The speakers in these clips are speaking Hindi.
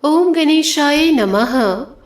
ओम गणेशाय नमः।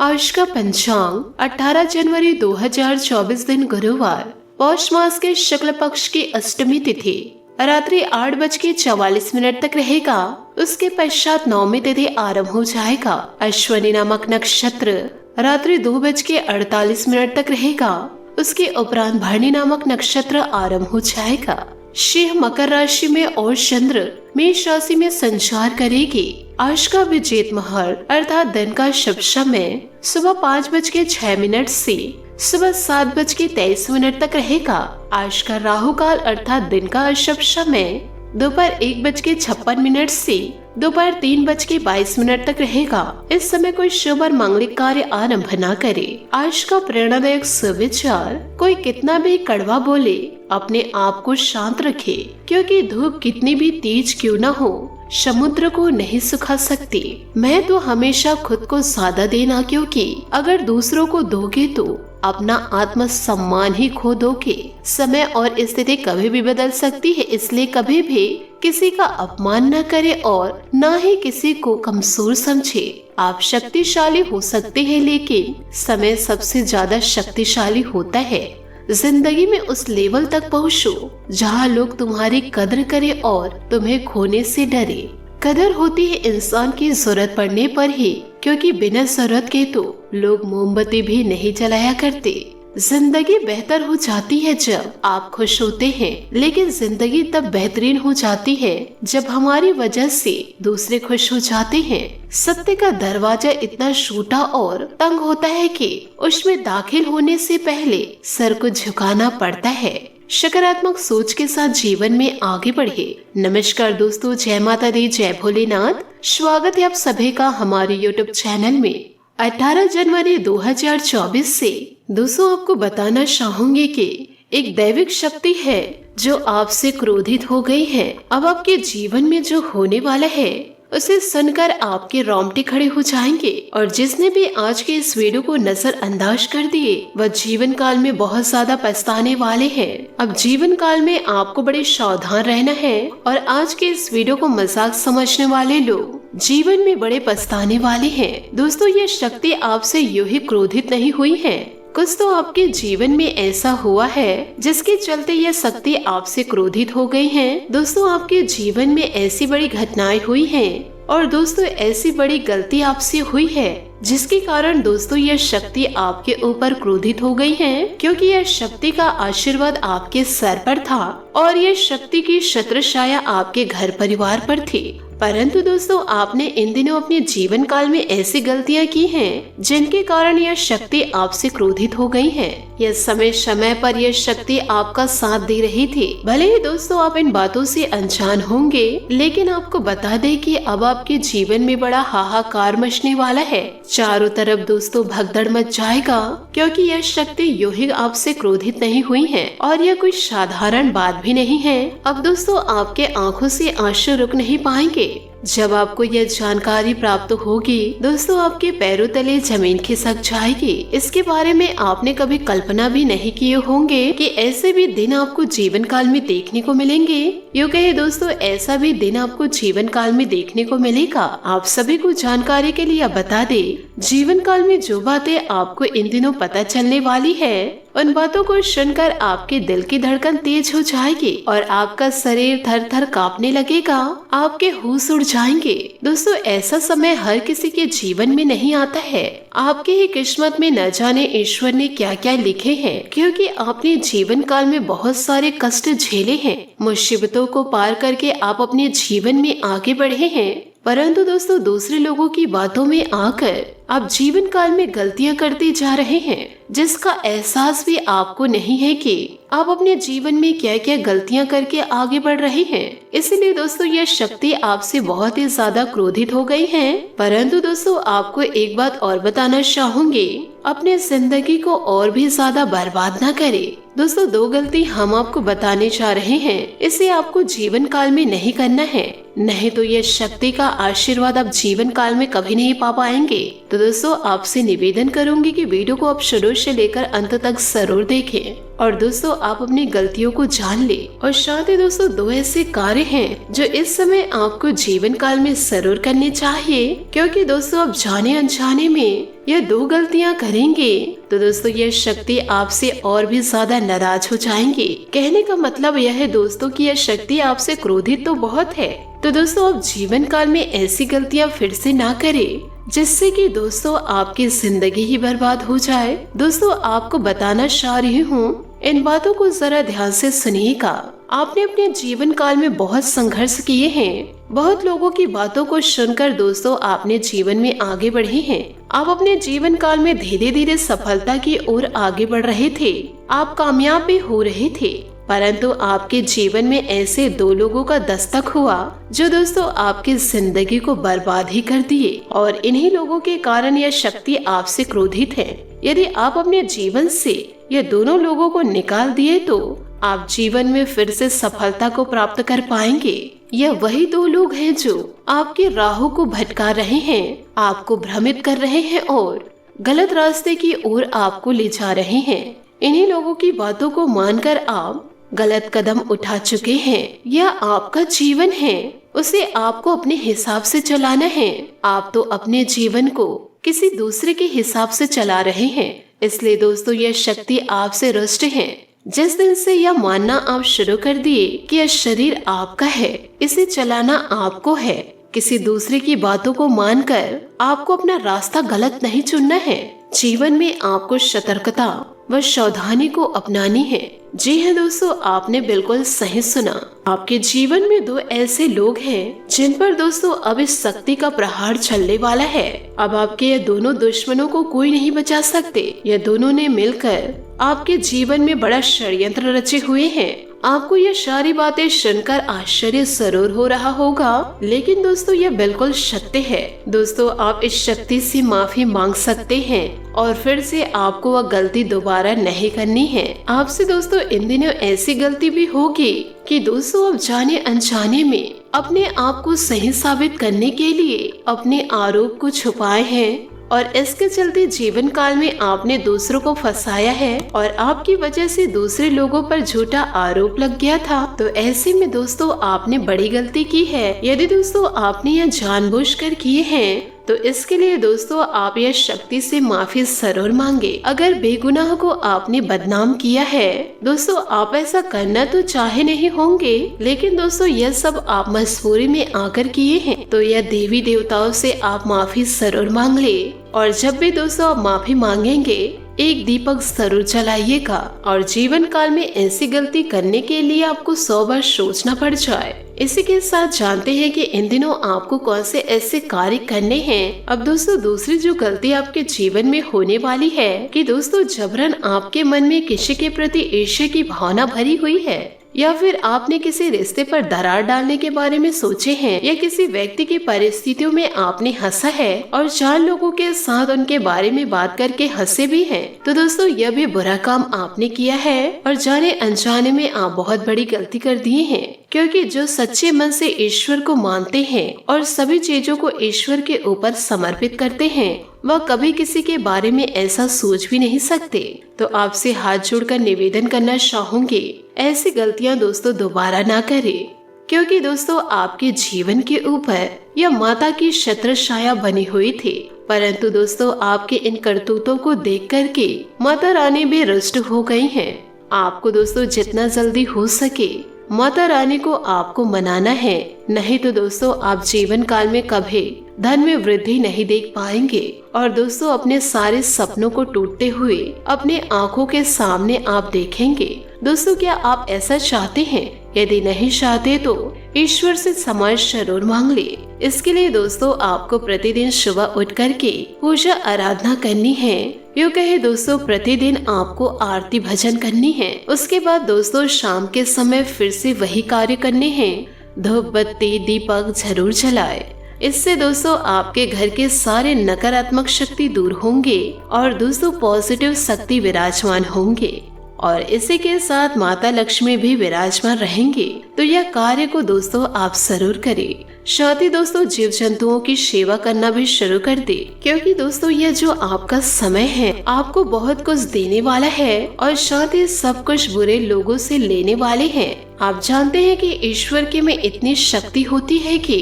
आज का पंचांग 18 जनवरी 2024 दिन गुरुवार, पौष मास के शुक्ल पक्ष की अष्टमी तिथि रात्रि 8:44 तक रहेगा। उसके पश्चात नौमी तिथि आरंभ हो जाएगा। अश्वनी नामक नक्षत्र रात्रि 2:48 तक रहेगा। उसके उपरांत भरणी नामक नक्षत्र आरंभ हो जाएगा। सिंह मकर राशि में और चंद्र मेष राशि में संचार करेगी। आज का विजेत मुहूर्त अर्थात दिन का शुभ समय सुबह 5:06 से सुबह 7:23 तक रहेगा। आज का राहु काल अर्थात दिन का अशुभ समय दोपहर 1:56 से दोपहर 3:22 तक रहेगा। इस समय कोई शुभ और मांगलिक कार्य आरंभ न करे। आज का प्रेरणादायक सुविचार, कोई कितना भी कड़वा बोले अपने आप को शांत रखे, क्योंकि धूप कितनी भी तेज क्यों न हो समुद्र को नहीं सुखा सकती। मैं तो हमेशा खुद को ज्यादा देना, क्योंकि अगर दूसरों को दोगे तो अपना आत्म सम्मान ही खो दोगे। समय और स्थिति कभी भी बदल सकती है, इसलिए कभी भी किसी का अपमान न करे और न ही किसी को कमजोर समझे। आप शक्तिशाली हो सकते हैं, लेकिन समय सबसे ज्यादा शक्तिशाली होता है। जिंदगी में उस लेवल तक पहुँचो जहाँ लोग तुम्हारी कदर करें और तुम्हें खोने से डरे। कदर होती है इंसान की जरूरत पड़ने पर ही, क्योंकि बिना जरूरत के तो लोग मोमबत्ती भी नहीं जलाया करते। जिंदगी बेहतर हो जाती है जब आप खुश होते हैं, लेकिन जिंदगी तब बेहतरीन हो जाती है जब हमारी वजह से दूसरे खुश हो जाते हैं। सत्य का दरवाजा इतना छोटा और तंग होता है कि उसमें दाखिल होने से पहले सर को झुकाना पड़ता है। सकारात्मक सोच के साथ जीवन में आगे बढ़े। नमस्कार दोस्तों, जय माता दी, जय भोलेनाथ। स्वागत है आप सभी का हमारे YouTube चैनल में। 18 जनवरी 2024 से दोस्तों आपको बताना चाहूंगी कि एक दैविक शक्ति है जो आपसे क्रोधित हो गई है। अब आपके जीवन में जो होने वाला है उसे सुनकर आपके रोंगटे खड़े हो जाएंगे, और जिसने भी आज के इस वीडियो को नजरअंदाज कर दिए वह जीवन काल में बहुत ज्यादा पछताने वाले हैं। अब जीवन काल में आपको बड़े सावधान रहना है, और आज के इस वीडियो को मजाक समझने वाले लोग जीवन में बड़े पछताने वाले हैं। दोस्तों, ये शक्ति आपसे यूं ही क्रोधित नहीं हुई है। कुछ तो आपके जीवन में ऐसा हुआ है जिसके चलते यह शक्ति आपसे क्रोधित हो गई है। दोस्तों, आपके जीवन में ऐसी बड़ी घटनाएं हुई हैं, और दोस्तों ऐसी बड़ी गलती आपसे हुई है जिसके कारण दोस्तों यह शक्ति आपके ऊपर क्रोधित हो गई है, क्योंकि यह शक्ति का आशीर्वाद आपके सर पर था और यह शक्ति की छत्र छाया आपके घर परिवार पर थी। परंतु दोस्तों, आपने इन दिनों अपने जीवन काल में ऐसी गलतियां की हैं जिनके कारण यह शक्ति आपसे क्रोधित हो गई है। यह समय समय पर यह शक्ति आपका साथ दे रही थी। भले ही दोस्तों आप इन बातों से अनजान होंगे, लेकिन आपको बता दें कि अब आपके जीवन में बड़ा हाहाकार मचने वाला है। चारों तरफ दोस्तों भगदड़ मच जाएगा, क्योंकि यह शक्ति यूं ही आपसे क्रोधित नहीं हुई है, और यह कोई साधारण बात भी नहीं है। अब दोस्तों आपके आंखों से आंसू रुक नहीं पाएंगे। जब आपको यह जानकारी प्राप्त होगी दोस्तों, आपके पैरों तले जमीन खिसक जाएगी। इसके बारे में आपने कभी कल्पना भी नहीं किए होंगे कि ऐसे भी दिन आपको जीवन काल में देखने को मिलेंगे। यूँ कहे दोस्तों, ऐसा भी दिन आपको जीवन काल में देखने को मिलेगा। आप सभी को जानकारी के लिए बता दे, जीवन काल में जो बातें आपको इन दिनों पता चलने वाली है, उन बातों को सुनकर आपके दिल की धड़कन तेज हो जाएगी और आपका शरीर थर थर कांपने लगेगा। आपके होश उड़ जाएंगे। दोस्तों, ऐसा समय हर किसी के जीवन में नहीं आता है। आपके ही किस्मत में न जाने ईश्वर ने क्या क्या लिखे हैं, क्योंकि आपने जीवन काल में बहुत सारे कष्ट झेले हैं। मुसीबतों को पार करके आप अपने जीवन में आगे बढ़े हैं। परंतु दोस्तों, दूसरे लोगों की बातों में आकर आप जीवन काल में गलतियां करते जा रहे हैं, जिसका एहसास भी आपको नहीं है कि आप अपने जीवन में क्या क्या गलतियां करके आगे बढ़ रहे हैं। इसलिए दोस्तों यह शक्ति आपसे बहुत ही ज्यादा क्रोधित हो गई है। परंतु दोस्तों आपको एक बात और बताना चाहूंगी, अपने जिंदगी को और भी ज्यादा बर्बाद न करें। दोस्तों, दो गलती हम आपको बताने जा रहे हैं, इसे आपको जीवन काल में नहीं करना है, नहीं तो यह शक्ति का आशीर्वाद आप जीवन काल में कभी नहीं पा पाएंगे। तो दोस्तों आपसे निवेदन करूंगी कि वीडियो को आप शुरू से लेकर अंत तक जरूर देखें और दोस्तों आप अपनी गलतियों को जान ले। और साथ ही दोस्तों 2 ऐसे कार्य हैं जो इस समय आपको जीवन काल में जरूर करने चाहिए, क्योंकि दोस्तों आप जाने अनजाने में यह 2 गलतियां करेंगे तो दोस्तों यह शक्ति आपसे और भी ज्यादा नाराज हो जाएंगे। कहने का मतलब यह है दोस्तों कि यह शक्ति आपसे क्रोधित तो बहुत है। तो दोस्तों आप जीवन काल में ऐसी गलतियां फिर से ना करें जिससे कि दोस्तों आपकी जिंदगी ही बर्बाद हो जाए। दोस्तों आपको बताना चाह रही हूँ, इन बातों को जरा ध्यान से सुनिएगा। आपने अपने जीवन काल में बहुत संघर्ष किए हैं, बहुत लोगों की बातों को सुनकर दोस्तों आपने जीवन में आगे बढ़े हैं। आप अपने जीवन काल में धीरे धीरे सफलता की ओर आगे बढ़ रहे थे, आप कामयाब भी हो रहे थे, परंतु आपके जीवन में ऐसे 2 लोगों का दस्तक हुआ जो दोस्तों आपकी जिंदगी को बर्बाद ही कर दिए। और इन्हीं लोगों के कारण यह शक्ति आपसे क्रोधित है। यदि आप अपने जीवन से ये दोनों लोगों को निकाल दिए तो आप जीवन में फिर से सफलता को प्राप्त कर पाएंगे। यह वही 2 लोग हैं जो आपकी राहों को भटका रहे हैं, आपको भ्रमित कर रहे हैं और गलत रास्ते की ओर आपको ले जा रहे हैं। इन्हीं लोगों की बातों को मानकर आप गलत कदम उठा चुके हैं। यह आपका जीवन है, उसे आपको अपने हिसाब से चलाना है। आप तो अपने जीवन को किसी दूसरे के हिसाब से चला रहे हैं। इसलिए दोस्तों यह शक्ति आपसे रुष्ट है। जिस दिन से यह मानना आप शुरू कर दिए कि यह शरीर आपका है, इसे चलाना आपको है, किसी दूसरे की बातों को मानकर आपको अपना रास्ता गलत नहीं चुनना है। जीवन में आपको सतर्कता व सावधानी को अपनानी है। जी है दोस्तों, आपने बिल्कुल सही सुना। आपके जीवन में 2 ऐसे लोग हैं जिन पर दोस्तों अब इस शक्ति का प्रहार चलने वाला है। अब आपके ये दोनों दुश्मनों को कोई नहीं बचा सकते। ये दोनों ने मिलकर आपके जीवन में बड़ा षड्यंत्र रचे हुए हैं। आपको ये सारी बातें सुनकर आश्चर्य जरूर हो रहा होगा, लेकिन दोस्तों ये बिल्कुल सत्य है। दोस्तों आप इस शक्ति से माफी मांग सकते हैं और फिर से आपको वह गलती दोबारा नहीं करनी है। आपसे दोस्तों इन दिनों ऐसी गलती भी होगी कि दोस्तों आप जाने अनजाने में अपने आप को सही साबित करने के लिए अपने आरोप को छुपाए हैं और इसके चलते जीवन काल में आपने दूसरों को फंसाया है और आपकी वजह से दूसरे लोगों पर झूठा आरोप लग गया था। तो ऐसे में दोस्तों आपने बड़ी गलती की है। यदि दोस्तों आपने यह जानबूझकर किए हैं तो इसके लिए दोस्तों आप यह शक्ति से माफी जरूर मांगे। अगर बेगुनाह को आपने बदनाम किया है दोस्तों, आप ऐसा करना तो चाहे नहीं होंगे, लेकिन दोस्तों यह सब आप मजबूरी में आकर किए हैं, तो यह देवी देवताओं से आप माफी जरूर मांग ले। और जब भी दोस्तों आप माफी मांगेंगे एक दीपक जरूर जलाइएगा। और जीवन काल में ऐसी गलती करने के लिए आपको 100 बार सोचना पड़ जाए। इसी के साथ जानते हैं कि इन दिनों आपको कौन से ऐसे कार्य करने हैं। अब दोस्तों दूसरी जो गलती आपके जीवन में होने वाली है कि दोस्तों जबरन आपके मन में किसी के प्रति ईर्ष्या की भावना भरी हुई है, या फिर आपने किसी रिश्ते पर दरार डालने के बारे में सोचे हैं, या किसी व्यक्ति की परिस्थितियों में आपने हंसा है और 4 लोगों के साथ उनके बारे में बात करके हंसे भी हैं। तो दोस्तों यह भी बुरा काम आपने किया है और जाने अनजाने में आप बहुत बड़ी गलती कर दिए हैं, क्योंकि जो सच्चे मन से ईश्वर को मानते हैं और सभी चीजों को ईश्वर के ऊपर समर्पित करते हैं, वह कभी किसी के बारे में ऐसा सोच भी नहीं सकते। तो आपसे हाथ जोड़कर निवेदन करना चाहूंगी, ऐसी गलतियां दोस्तों दोबारा ना करें, क्योंकि दोस्तों आपके जीवन के ऊपर यह माता की छत्र छाया बनी हुई थी। परंतु दोस्तों आपके इन करतूतों को देख करके माता रानी भी रुष्ट हो गई हैं। आपको दोस्तों जितना जल्दी हो सके माता रानी को आपको मनाना है, नहीं तो दोस्तों आप जीवन काल में कभी धन में वृद्धि नहीं देख पाएंगे। और दोस्तों अपने सारे सपनों को टूटते हुए अपने आंखों के सामने आप देखेंगे। दोस्तों क्या आप ऐसा चाहते हैं? यदि नहीं चाहते तो ईश्वर से क्षमा जरूर मांग ले। इसके लिए दोस्तों आपको प्रतिदिन सुबह उठ करके पूजा आराधना करनी है। यूँ कहे दोस्तों प्रतिदिन आपको आरती भजन करनी है। उसके बाद दोस्तों शाम के समय फिर से वही कार्य करने हैं। धूप बत्ती दीपक जरूर जलाए। इससे दोस्तों आपके घर के सारे नकारात्मक शक्ति दूर होंगे और दोस्तों पॉजिटिव शक्ति विराजमान होंगे और इसी के साथ माता लक्ष्मी भी विराजमान रहेंगे। तो यह कार्य को दोस्तों आप जरूर करें। साथ ही दोस्तों जीव जंतुओं की सेवा करना भी शुरू कर दे, क्योंकि दोस्तों यह जो आपका समय है आपको बहुत कुछ देने वाला है और साथ ही सब कुछ बुरे लोगों से लेने वाले हैं। आप जानते हैं कि ईश्वर के में इतनी शक्ति होती है कि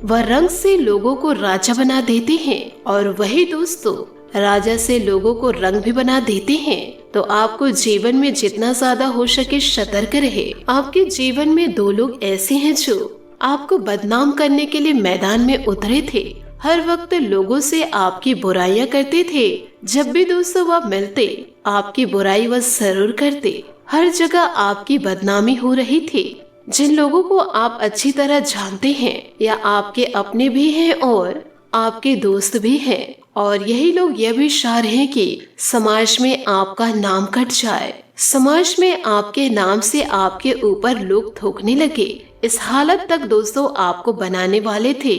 वह रंग से लोगों को राजा बना देते हैं और वही दोस्तों राजा से लोगों को रंग भी बना देते हैं। तो आपको जीवन में जितना ज्यादा हो सके सतर्क रहे। आपके जीवन में दो लोग ऐसे हैं जो आपको बदनाम करने के लिए मैदान में उतरे थे। हर वक्त लोगों से आपकी बुराइयां करते थे। जब भी दोस्तों वह मिलते आपकी बुराई वह जरूर करते। हर जगह आपकी बदनामी हो रही थी। जिन लोगों को आप अच्छी तरह जानते हैं या आपके अपने भी हैं और आपके दोस्त भी हैं, और यही लोग यह भी चाह रहे हैं कि समाज में आपका नाम कट जाए, समाज में आपके नाम से आपके ऊपर लोग थूकने लगे। इस हालत तक दोस्तों आपको बनाने वाले थे,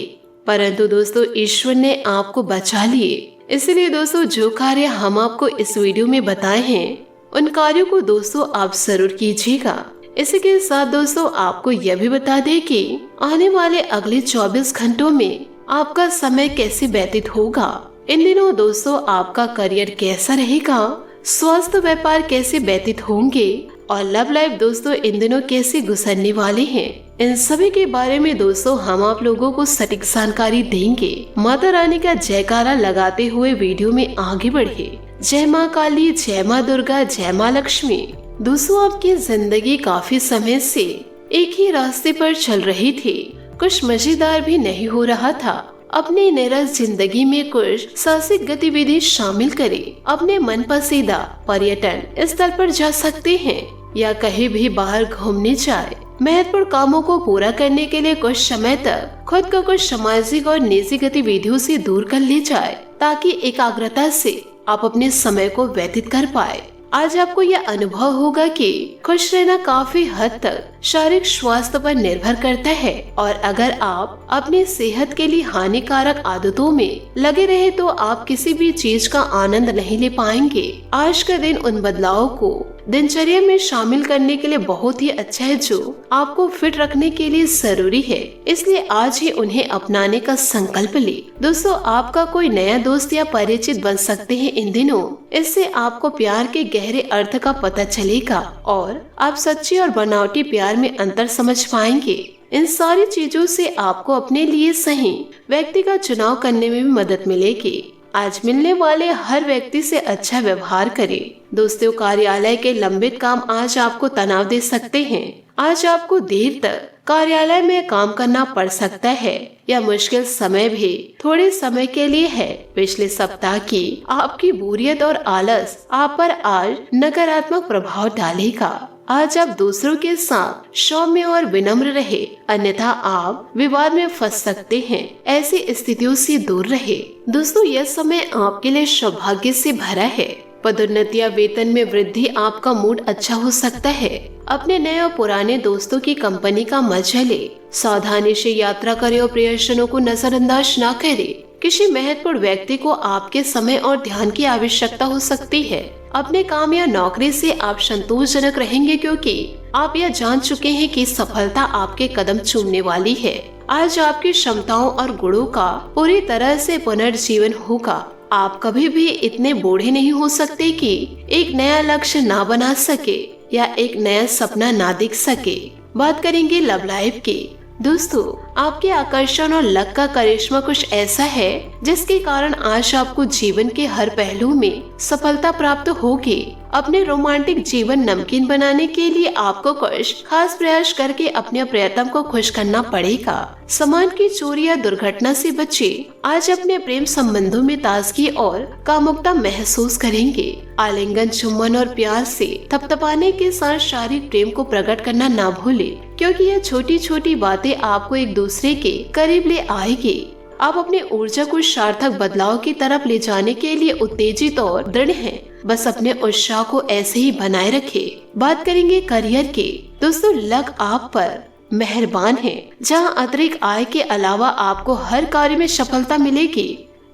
परंतु दोस्तों ईश्वर ने आपको बचा लिए। इसलिए दोस्तों जो कार्य हम आपको इस वीडियो में बताए हैं उन कार्यों को दोस्तों आप जरूर कीजिएगा। इसी के साथ दोस्तों आपको यह भी बता दें कि आने वाले अगले 24 घंटों में आपका समय कैसे व्यतीत होगा। इन दिनों दोस्तों आपका करियर कैसा रहेगा, स्वास्थ्य व्यापार कैसे व्यतीत होंगे और लव लाइफ दोस्तों इन दिनों कैसे गुजरने वाले हैं, इन सभी के बारे में दोस्तों हम आप लोगों को सटीक जानकारी देंगे। माता रानी का जयकारा लगाते हुए वीडियो में आगे बढ़े। जय माँ काली, जय माँ दुर्गा, जय माँ लक्ष्मी। दोस्तों आपकी जिंदगी काफी समय से एक ही रास्ते पर चल रही थी, कुछ मजेदार भी नहीं हो रहा था। अपनी निरस जिंदगी में कुछ साहसिक गतिविधि शामिल करें। अपने मनपसंदीदा पर्यटन स्थल पर जा सकते हैं या कहीं भी बाहर घूमने जाए। महत्वपूर्ण कामों को पूरा करने के लिए कुछ समय तक खुद को कुछ सामाजिक और निजी गतिविधियों से दूर कर ले जाए, ताकि एकाग्रता से आप अपने समय को व्यतीत कर पाए। आज आपको यह अनुभव होगा कि खुश रहना काफी हद तक शारीरिक स्वास्थ्य पर निर्भर करता है, और अगर आप अपनी सेहत के लिए हानिकारक आदतों में लगे रहे तो आप किसी भी चीज का आनंद नहीं ले पाएंगे। आज का दिन उन बदलावों को दिनचर्या में शामिल करने के लिए बहुत ही अच्छा है जो आपको फिट रखने के लिए जरूरी है। इसलिए आज ही उन्हें अपनाने का संकल्प ले। दोस्तों आपका कोई नया दोस्त या परिचित बन सकते हैं इन दिनों। इससे आपको प्यार के गहरे अर्थ का पता चलेगा और आप सच्ची और बनावटी प्यार में अंतर समझ पाएंगे। इन सारी चीजों से आपको अपने लिए सही व्यक्ति का चुनाव करने में भी मदद मिलेगी। आज मिलने वाले हर व्यक्ति से अच्छा व्यवहार करें। दोस्तों कार्यालय के लंबित काम आज आपको तनाव दे सकते हैं। आज आपको देर तक कार्यालय में काम करना पड़ सकता है या मुश्किल समय भी थोड़े समय के लिए है। पिछले सप्ताह की आपकी बोरियत और आलस आप पर आज नकारात्मक प्रभाव डालेगा। आज आप दूसरों के साथ सौम्य और विनम्र रहे, अन्यथा आप विवाद में फंस सकते हैं। ऐसी स्थितियों से दूर रहे। दोस्तों यह समय आपके लिए सौभाग्य से भरा है। पदोन्नति या वेतन में वृद्धि, आपका मूड अच्छा हो सकता है। अपने नए और पुराने दोस्तों की कंपनी का मजा ले। सावधानी से यात्रा करें और प्रियजनों को नजरअंदाज न करें। किसी महत्वपूर्ण व्यक्ति को आपके समय और ध्यान की आवश्यकता हो सकती है। अपने काम या नौकरी से आप संतोषजनक रहेंगे, क्योंकि आप यह जान चुके हैं कि सफलता आपके कदम चूमने वाली है। आज आपकी क्षमताओं और गुणों का पूरी तरह से पुनर्जीवन होगा। आप कभी भी इतने बूढ़े नहीं हो सकते कि एक नया लक्ष्य ना बना सके या एक नया सपना ना दिख सके। बात करेंगे लव लाइफ की। दोस्तों आपके आकर्षण और लक का करिश्मा कुछ ऐसा है जिसके कारण आज आपको जीवन के हर पहलू में सफलता प्राप्त होगी। अपने रोमांटिक जीवन नमकीन बनाने के लिए आपको कुछ खास प्रयास करके अपने प्रियतम को खुश करना पड़ेगा। सामान की चोरी या दुर्घटना से बचे। आज अपने प्रेम संबंधों में ताजगी और कामुकता महसूस करेंगे। आलिंगन, चुम्बन और प्यार से थपथपाने के साथ शारीरिक प्रेम को प्रकट करना ना भूले, क्योंकि यह छोटी छोटी बातें आपको एक दूसरे के करीब ले आएगी। आप अपने ऊर्जा को सार्थक बदलाव की तरफ ले जाने के लिए उत्तेजित और दृढ़ हैं। बस अपने उत्साह को ऐसे ही बनाए रखें। बात करेंगे करियर के। दोस्तों लक आप पर मेहरबान है। जहां अतिरिक्त आय के अलावा आपको हर कार्य में सफलता मिलेगी।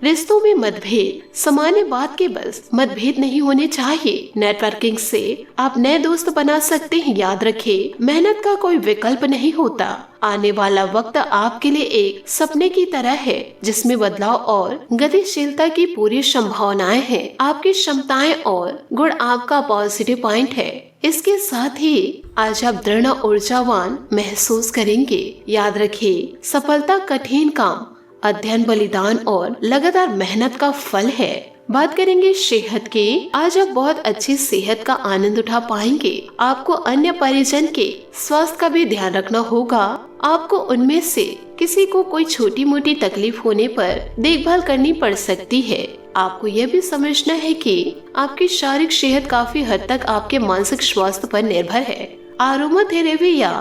रिश्तों में मतभेद सामान्य बात के बस मतभेद नहीं होने चाहिए। नेटवर्किंग से आप नए दोस्त बना सकते हैं। याद रखें, मेहनत का कोई विकल्प नहीं होता। आने वाला वक्त आपके लिए एक सपने की तरह है जिसमें बदलाव और गतिशीलता की पूरी संभावनाएं हैं। आपकी क्षमताएं और गुण आपका पॉजिटिव पॉइंट है। इसके साथ ही आज आप दृढ़ ऊर्जावान महसूस करेंगे। याद रखिए, सफलता कठिन काम, अध्ययन, बलिदान और लगातार मेहनत का फल है। बात करेंगे सेहत की। आज आप बहुत अच्छी सेहत का आनंद उठा पाएंगे। आपको अन्य परिजन के स्वास्थ्य का भी ध्यान रखना होगा। आपको उनमें से किसी को कोई छोटी मोटी तकलीफ होने पर देखभाल करनी पड़ सकती है। आपको यह भी समझना है कि आपकी शारीरिक सेहत काफी हद तक आपके मानसिक स्वास्थ्य पर निर्भर है। आरोमा थेरेपी या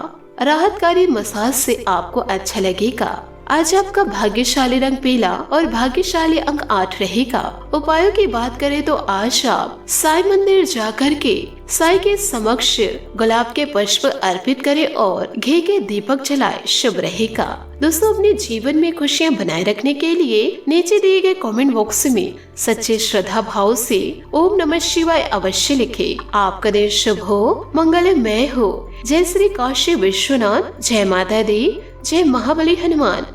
राहतकारी मसाज से आपको अच्छा लगेगा। आज आपका भाग्यशाली रंग पीला और भाग्यशाली अंक 8 रहेगा। उपायों की बात करें तो आज आप साईं मंदिर जाकर के साईं के समक्ष गुलाब के पुष्प अर्पित करें और घी के दीपक जलाए, शुभ रहेगा। दोस्तों, अपने जीवन में खुशियां बनाए रखने के लिए नीचे दिए गए कमेंट बॉक्स में सच्चे श्रद्धा भाव से ओम नमः शिवाय अवश्य लिखें। आपका दिन शुभ हो, मंगलमय हो। जय श्री काशी विश्वनाथ, जय माता दी, जय महाबली हनुमान।